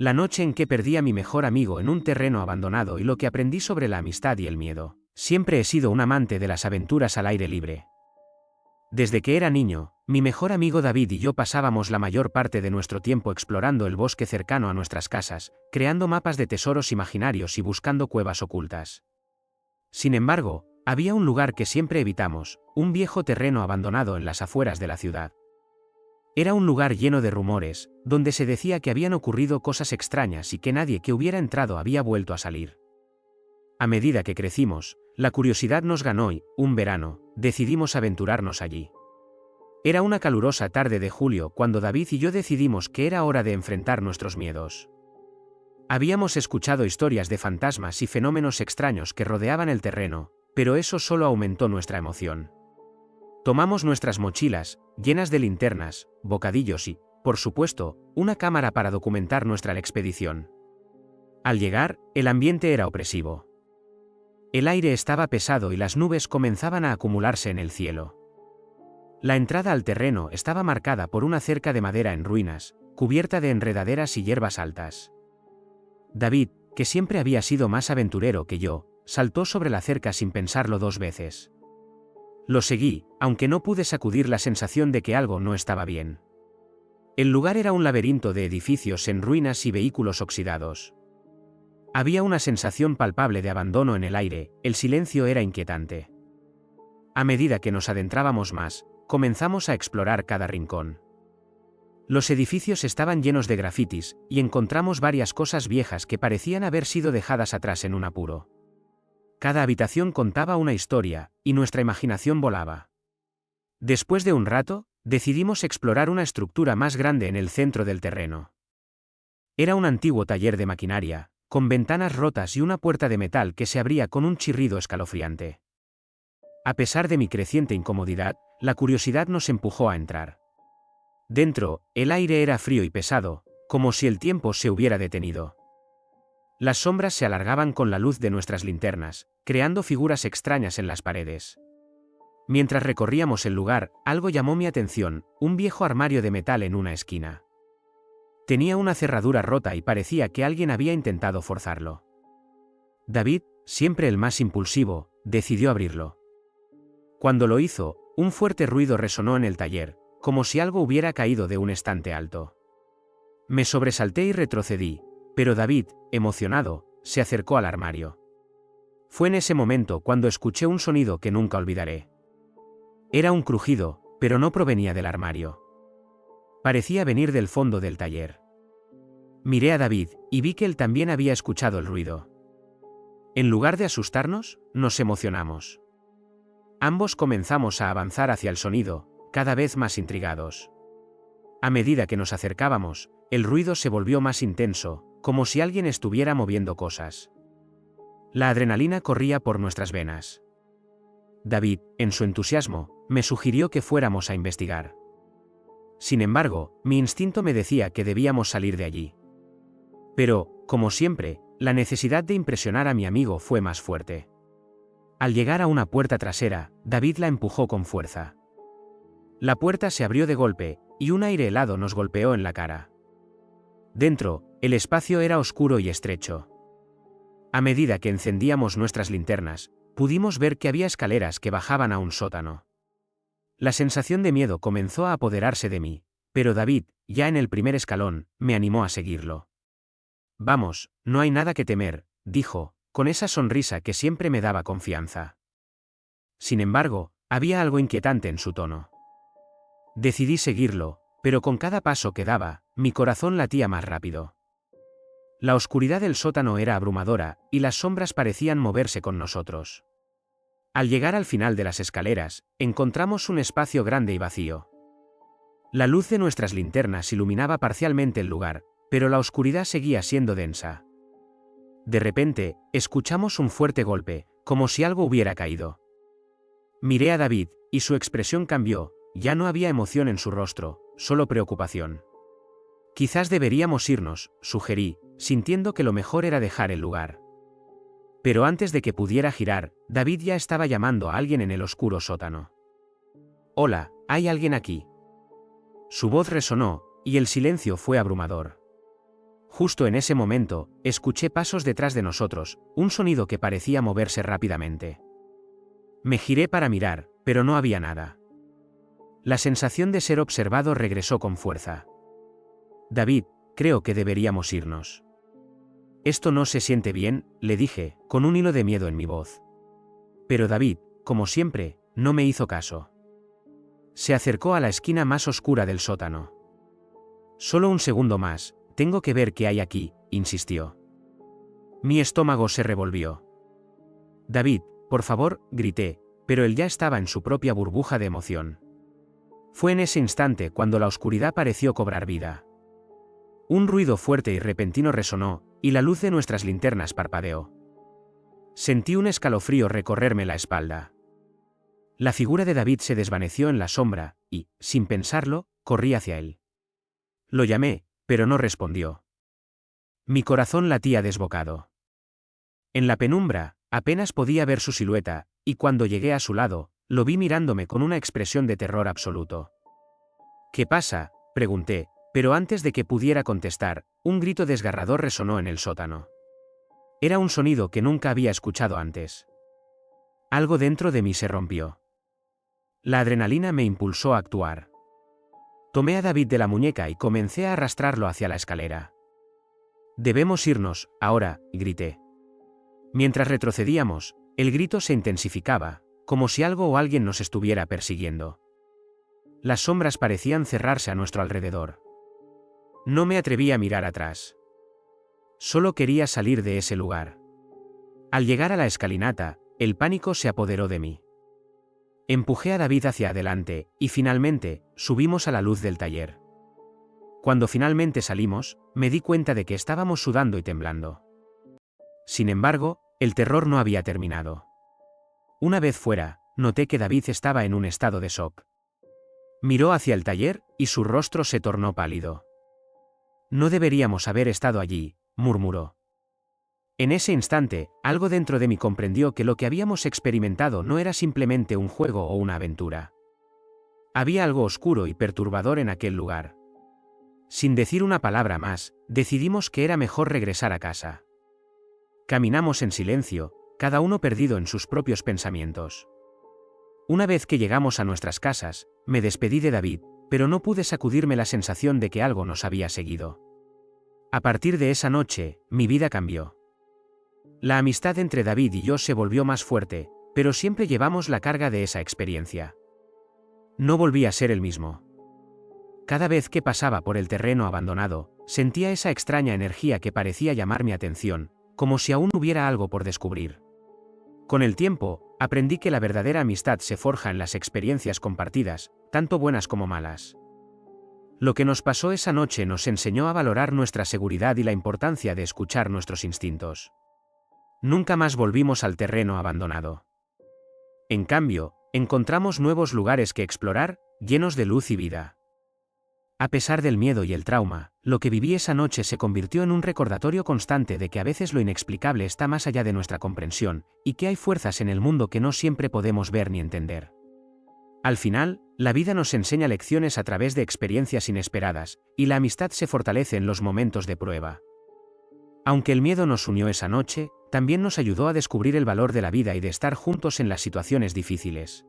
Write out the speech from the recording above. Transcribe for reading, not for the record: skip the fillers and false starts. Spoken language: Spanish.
La noche en que perdí a mi mejor amigo en un terreno abandonado y lo que aprendí sobre la amistad y el miedo. Siempre he sido un amante de las aventuras al aire libre. Desde que era niño, mi mejor amigo David y yo pasábamos la mayor parte de nuestro tiempo explorando el bosque cercano a nuestras casas, creando mapas de tesoros imaginarios y buscando cuevas ocultas. Sin embargo, había un lugar que siempre evitamos, un viejo terreno abandonado en las afueras de la ciudad. Era un lugar lleno de rumores, donde se decía que habían ocurrido cosas extrañas y que nadie que hubiera entrado había vuelto a salir. A medida que crecimos, la curiosidad nos ganó y, un verano, decidimos aventurarnos allí. Era una calurosa tarde de julio cuando David y yo decidimos que era hora de enfrentar nuestros miedos. Habíamos escuchado historias de fantasmas y fenómenos extraños que rodeaban el terreno, pero eso solo aumentó nuestra emoción. Tomamos nuestras mochilas, llenas de linternas, bocadillos y, por supuesto, una cámara para documentar nuestra expedición. Al llegar, el ambiente era opresivo. El aire estaba pesado y las nubes comenzaban a acumularse en el cielo. La entrada al terreno estaba marcada por una cerca de madera en ruinas, cubierta de enredaderas y hierbas altas. David, que siempre había sido más aventurero que yo, saltó sobre la cerca sin pensarlo dos veces. Lo seguí, aunque no pude sacudir la sensación de que algo no estaba bien. El lugar era un laberinto de edificios en ruinas y vehículos oxidados. Había una sensación palpable de abandono en el aire, el silencio era inquietante. A medida que nos adentrábamos más, comenzamos a explorar cada rincón. Los edificios estaban llenos de grafitis, y encontramos varias cosas viejas que parecían haber sido dejadas atrás en un apuro. Cada habitación contaba una historia, y nuestra imaginación volaba. Después de un rato, decidimos explorar una estructura más grande en el centro del terreno. Era un antiguo taller de maquinaria, con ventanas rotas y una puerta de metal que se abría con un chirrido escalofriante. A pesar de mi creciente incomodidad, la curiosidad nos empujó a entrar. Dentro, el aire era frío y pesado, como si el tiempo se hubiera detenido. Las sombras se alargaban con la luz de nuestras linternas, creando figuras extrañas en las paredes. Mientras recorríamos el lugar, algo llamó mi atención, un viejo armario de metal en una esquina. Tenía una cerradura rota y parecía que alguien había intentado forzarlo. David, siempre el más impulsivo, decidió abrirlo. Cuando lo hizo, un fuerte ruido resonó en el taller, como si algo hubiera caído de un estante alto. Me sobresalté y retrocedí, pero David, emocionado, se acercó al armario. Fue en ese momento cuando escuché un sonido que nunca olvidaré. Era un crujido, pero no provenía del armario. Parecía venir del fondo del taller. Miré a David, y vi que él también había escuchado el ruido. En lugar de asustarnos, nos emocionamos. Ambos comenzamos a avanzar hacia el sonido, cada vez más intrigados. A medida que nos acercábamos, el ruido se volvió más intenso, como si alguien estuviera moviendo cosas. La adrenalina corría por nuestras venas. David, en su entusiasmo, me sugirió que fuéramos a investigar. Sin embargo, mi instinto me decía que debíamos salir de allí. Pero, como siempre, la necesidad de impresionar a mi amigo fue más fuerte. Al llegar a una puerta trasera, David la empujó con fuerza. La puerta se abrió de golpe, y un aire helado nos golpeó en la cara. Dentro, el espacio era oscuro y estrecho. A medida que encendíamos nuestras linternas, pudimos ver que había escaleras que bajaban a un sótano. La sensación de miedo comenzó a apoderarse de mí, pero David, ya en el primer escalón, me animó a seguirlo. Vamos, no hay nada que temer, dijo, con esa sonrisa que siempre me daba confianza. Sin embargo, había algo inquietante en su tono. Decidí seguirlo, pero con cada paso que daba, mi corazón latía más rápido. La oscuridad del sótano era abrumadora, y las sombras parecían moverse con nosotros. Al llegar al final de las escaleras, encontramos un espacio grande y vacío. La luz de nuestras linternas iluminaba parcialmente el lugar, pero la oscuridad seguía siendo densa. De repente, escuchamos un fuerte golpe, como si algo hubiera caído. Miré a David, y su expresión cambió, ya no había emoción en su rostro, solo preocupación. Quizás deberíamos irnos, sugerí, sintiendo que lo mejor era dejar el lugar. Pero antes de que pudiera girar, David ya estaba llamando a alguien en el oscuro sótano. «Hola, ¿hay alguien aquí?» Su voz resonó, y el silencio fue abrumador. Justo en ese momento, escuché pasos detrás de nosotros, un sonido que parecía moverse rápidamente. Me giré para mirar, pero no había nada. La sensación de ser observado regresó con fuerza. David, creo que deberíamos irnos. Esto no se siente bien, le dije, con un hilo de miedo en mi voz. Pero David, como siempre, no me hizo caso. Se acercó a la esquina más oscura del sótano. Solo un segundo más, tengo que ver qué hay aquí, insistió. Mi estómago se revolvió. David, por favor, grité, pero él ya estaba en su propia burbuja de emoción. Fue en ese instante cuando la oscuridad pareció cobrar vida. Un ruido fuerte y repentino resonó, y la luz de nuestras linternas parpadeó. Sentí un escalofrío recorrerme la espalda. La figura de David se desvaneció en la sombra, y, sin pensarlo, corrí hacia él. Lo llamé, pero no respondió. Mi corazón latía desbocado. En la penumbra, apenas podía ver su silueta, y cuando llegué a su lado, lo vi mirándome con una expresión de terror absoluto. ¿Qué pasa?, pregunté, pero antes de que pudiera contestar, un grito desgarrador resonó en el sótano. Era un sonido que nunca había escuchado antes. Algo dentro de mí se rompió. La adrenalina me impulsó a actuar. Tomé a David de la muñeca y comencé a arrastrarlo hacia la escalera. Debemos irnos, ahora, grité. Mientras retrocedíamos, el grito se intensificaba, como si algo o alguien nos estuviera persiguiendo. Las sombras parecían cerrarse a nuestro alrededor. No me atreví a mirar atrás. Solo quería salir de ese lugar. Al llegar a la escalinata, el pánico se apoderó de mí. Empujé a David hacia adelante, y finalmente, subimos a la luz del taller. Cuando finalmente salimos, me di cuenta de que estábamos sudando y temblando. Sin embargo, el terror no había terminado. Una vez fuera, noté que David estaba en un estado de shock. Miró hacia el taller, y su rostro se tornó pálido. No deberíamos haber estado allí, murmuró. En ese instante, algo dentro de mí comprendió que lo que habíamos experimentado no era simplemente un juego o una aventura. Había algo oscuro y perturbador en aquel lugar. Sin decir una palabra más, decidimos que era mejor regresar a casa. Caminamos en silencio, cada uno perdido en sus propios pensamientos. Una vez que llegamos a nuestras casas, me despedí de David, pero no pude sacudirme la sensación de que algo nos había seguido. A partir de esa noche, mi vida cambió. La amistad entre David y yo se volvió más fuerte, pero siempre llevamos la carga de esa experiencia. No volví a ser el mismo. Cada vez que pasaba por el terreno abandonado, sentía esa extraña energía que parecía llamar mi atención, como si aún hubiera algo por descubrir. Con el tiempo, aprendí que la verdadera amistad se forja en las experiencias compartidas, tanto buenas como malas. Lo que nos pasó esa noche nos enseñó a valorar nuestra seguridad y la importancia de escuchar nuestros instintos. Nunca más volvimos al terreno abandonado. En cambio, encontramos nuevos lugares que explorar, llenos de luz y vida. A pesar del miedo y el trauma, lo que viví esa noche se convirtió en un recordatorio constante de que a veces lo inexplicable está más allá de nuestra comprensión, y que hay fuerzas en el mundo que no siempre podemos ver ni entender. Al final, la vida nos enseña lecciones a través de experiencias inesperadas, y la amistad se fortalece en los momentos de prueba. Aunque el miedo nos unió esa noche, también nos ayudó a descubrir el valor de la vida y de estar juntos en las situaciones difíciles.